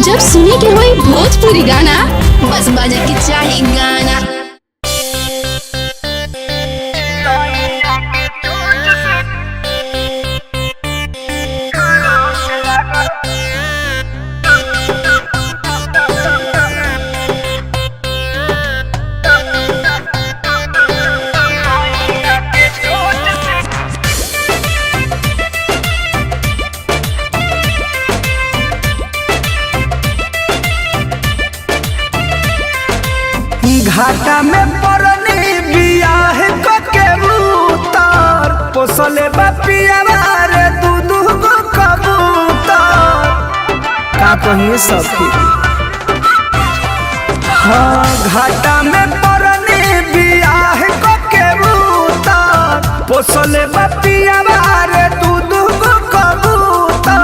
जब सुने के होई भोजपुरी गाना बस बजे के चाही गाना। घाटा में परनी बियाह के उतार पोसले बापिया रे दूधू गो कबूतर का कहिए सखी। हाँ घाटा में परनी बियाह के उतार पोसले बापिया रे दूधू गो कबूतर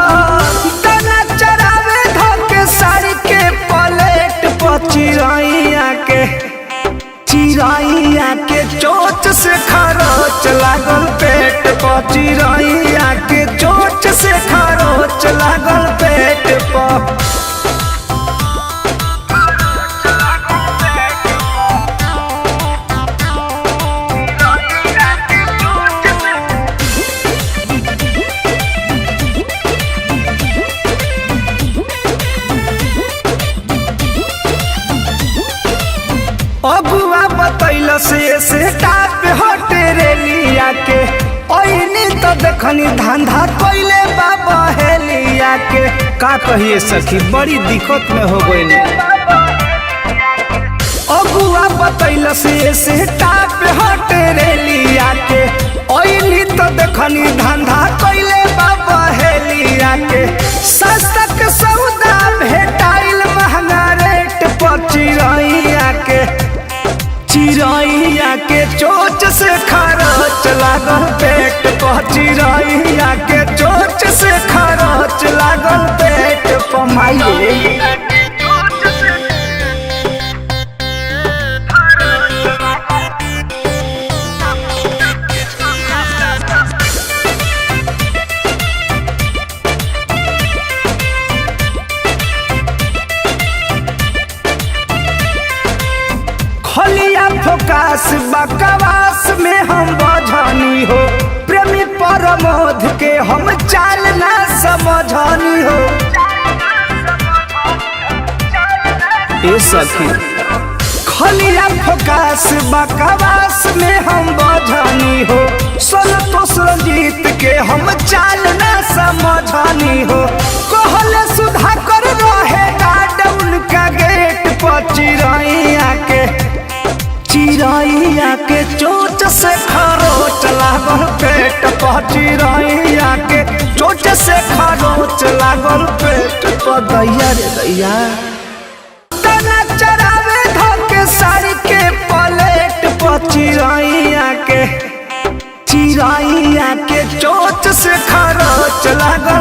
दाना चरावे धके साड़ी के पलेट पर चिरैया के चोच से खरोच लागल पेट पर चिरैया के चोच से खरोच लागल पेट पर। अगुआ बतैल से टाप हटे रेलिया के ओइनी तो देखनी धंधा कोइले बाबा हेलिया के का कहिए सखी बड़ी दिक्कत में हो गइल। अगुआ बतैल से टाप हटे रेलिया के ओइनी तो देखनी धंधा कोइले बाबा हेलिया के सस्ता के सौदा भेटाइल महंगा रेट पर चिरैया के चोच से खरोच लागल पेट पर चिरैया के चोच से खरोच लागल पेट पर माइये। खलिया फोकास बकवास में हम बझनी हो प्रेमी परमोध के हम चाल ना समझनी हो। ए सखी खलिया फोकास बकवास में हम बझनी हो संतोष रंजीत के हम चाल ना समझनी हो। कहले सुधा कर रहे गार्ड उनका गेट पर चिरैया के चोच से खरोच लागल पेट पर चिरैया के चोच से खरोच लागल पेट पर दैया रे दैया दाना चरावे धके साड़ी के पलेट पर चिरैया के चोच से खरोच लागल